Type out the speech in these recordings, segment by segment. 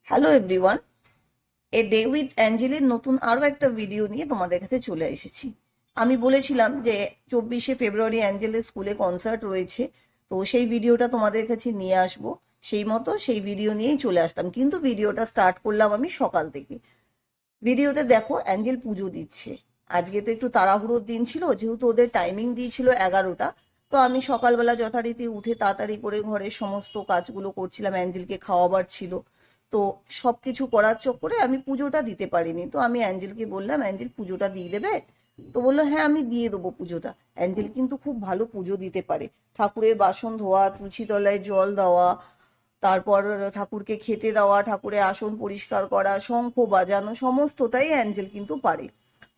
Hello everyone, a day with অ্যাঞ্জেলের নতুন আরও একটা ভিডিও নিয়ে তোমাদের কাছে চলে এসেছি। আমি বলেছিলাম যে 24শে ফেব্রুয়ারি অ্যাঞ্জেলের স্কুলে কনসার্ট রয়েছে, তো সেই ভিডিওটা তোমাদের কাছে নিয়ে আসবো। সেই মতো সেই ভিডিও নিয়েই চলে আসতাম, কিন্তু ভিডিওটা স্টার্ট করলাম আমি সকাল থেকে। ভিডিওতে দেখো অ্যাঞ্জেল পুজো দিচ্ছে। আজকে তো একটু তাড়াহুড়োর দিন ছিল, যেহেতু ওদের টাইমিং দিয়েছিল 11টা। তো আমি সকালবেলা যথারীতি উঠে তাড়াতাড়ি করে ঘরের সমস্ত কাজগুলো করছিলাম, অ্যাঞ্জেলকে খাওয়াবার ছিল। তো সব কিছু করার চক্করে আমি পুজোটা দিতে পারিনি। তো আমি অ্যাঞ্জেলকে বললাম, অ্যাঞ্জেল পুজোটা দিয়ে দেবে? তো বললো হ্যাঁ আমি দিয়ে দেবো পুজোটা। অ্যাঞ্জেল কিন্তু খুব ভালো পুজো দিতে পারে। ঠাকুরের বাসন ধোয়া, তুলসী তলায় জল দেওয়া, তারপর ঠাকুরকে খেতে দেওয়া, ঠাকুরের আসন পরিষ্কার করা, শঙ্খ বাজানো, সমস্তটাই অ্যাঞ্জেল কিন্তু পারে।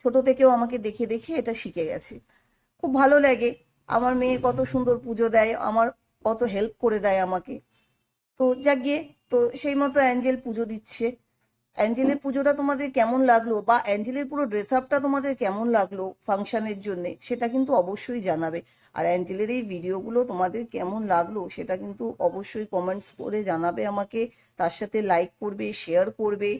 ছোট থেকেও আমাকে দেখে দেখে এটা শিখে গেছে। খুব ভালো লাগে। আমার মেয়ে কত সুন্দর পুজো দেয়, আমার কত হেল্প করে দেয় আমাকে। তো যাক গিয়ে, তো সেই মতো অ্যাঞ্জেল পুজো দিচ্ছে। অ্যাঞ্জেলের পুজোটা তোমাদের কেমন লাগলো, বা অ্যাঞ্জেলের পুরো ড্রেস আপটা তোমাদের কেমন লাগলো ফাংশনের জন্য, সেটা কিন্তু অবশ্যই জানাবে। আর অ্যাঞ্জেলের এই ভিডিওগুলো তোমাদের কেমন লাগলো সেটা কিন্তু অবশ্যই কমেন্টস করে জানাবে আমাকে। তার সাথে লাইক করবে, শেয়ার করবে,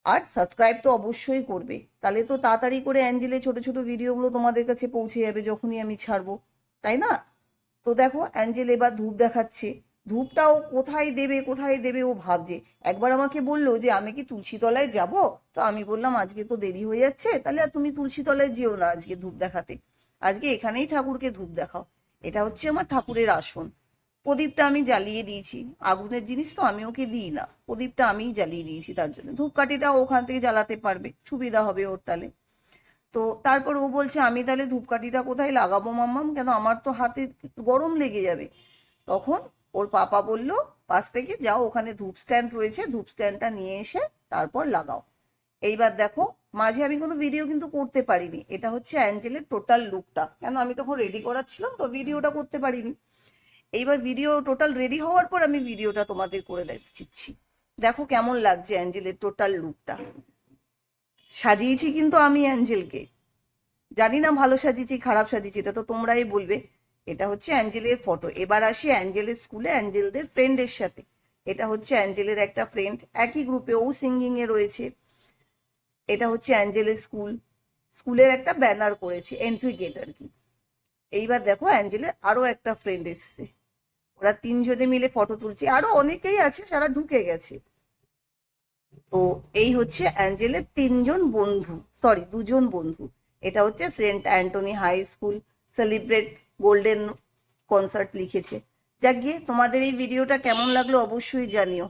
আর সাবস্ক্রাইব তো অবশ্যই করবে। তাহলে তো তাড়াতাড়ি করে অ্যাঞ্জেলের ছোট ছোট ভিডিওগুলো তোমাদের কাছে পৌঁছে যাবে যখনই আমি ছাড়বো, তাই না? তো দেখো অ্যাঞ্জেল এবার ধূপ দেখাচ্ছে। ধূপটাও কোথায় দেবে কোথায় দেবে ও ভাবছে। একবার আমাকে বললো যে আমি কি তুলসী তলায় যাব। তো আমি বললাম আজকে তো দেরি হয়ে যাচ্ছে, তাহলে আর তুমি তুলসী তলায় যেও না আজকে ধূপ দেখাতে। আজকে এখানেই ঠাকুরকে ধূপ দেখাও। এটা হচ্ছে আমার ঠাকুরের আসন। প্রদীপটা আমি জ্বালিয়ে দিয়েছি। আগুনের জিনিস তো আমি ওকে দিই না, প্রদীপটা আমিই জ্বালিয়ে দিয়েছি। তার জন্য ধূপকাঠিটা ওখান থেকে জ্বালাতে পারবে, সুবিধা হবে ওর তাহলে। তো তারপর ও বলছে আমি তাহলে ধূপকাঠিটা কোথায় লাগাবো মাম্মাম, কেন আমার তো হাতে গরম লেগে যাবে। তখন ওর পাপা বলল, পাশ থেকে যাও, ওখানে ধূপ স্ট্যান্ড রয়েছে, ধূপ স্ট্যান্ডটা নিয়ে এসে তারপর লাগাও। এইবার দেখো, মাঝে আমি কোনো ভিডিও কিন্তু করতে পারিনি। এটা হচ্ছে অ্যাঞ্জেলের টোটাল লুকটা, কেন আমি তখন রেডি করাচ্ছিলাম তো ভিডিওটা করতে পারিনি। এইবার ভিডিও টোটাল রেডি হওয়ার পর আমি ভিডিওটা তোমাদের করে দিচ্ছি। দেখো কেমন লাগছে অ্যাঞ্জেলের টোটাল লুকটা। সাজিয়েছি কিন্তু আমি অ্যাঞ্জেলকে। জানি না ভালো সাজিয়েছি খারাপ সাজিয়েছি, এটা তো তোমরাই বলবে। এটা হচ্ছে অ্যাঞ্জেলের ফটো। এবার আসি অ্যাঞ্জেলের স্কুলে অ্যাঞ্জেলদের ফ্রেন্ডের সাথে। এটা হচ্ছে অ্যাঞ্জেলের একটা ফ্রেন্ড, একই গ্রুপে, ও সিঙ্গিং এ রয়েছে। এটা হচ্ছে অ্যাঞ্জেলের স্কুল। স্কুলের একটা ব্যানার করেছে, এন্ট্রি গেট আর কি। এইবার দেখো অ্যাঞ্জেলের আরো একটা ফ্রেন্ড এসছে। ওরা তিনজনে মিলে ফটো তুলছে, আরো অনেকেই আছে যারা ঢুকে গেছে। তো এই হচ্ছে অ্যাঞ্জেলের তিনজন বন্ধু, সরি দুজন বন্ধু। এটা হচ্ছে Saint Anthony High School celebrate golden concert লিখেছে। যাক গিয়ে, তোমাদের এই ভিডিওটা কেমন লাগলো অবশ্যই জানিও।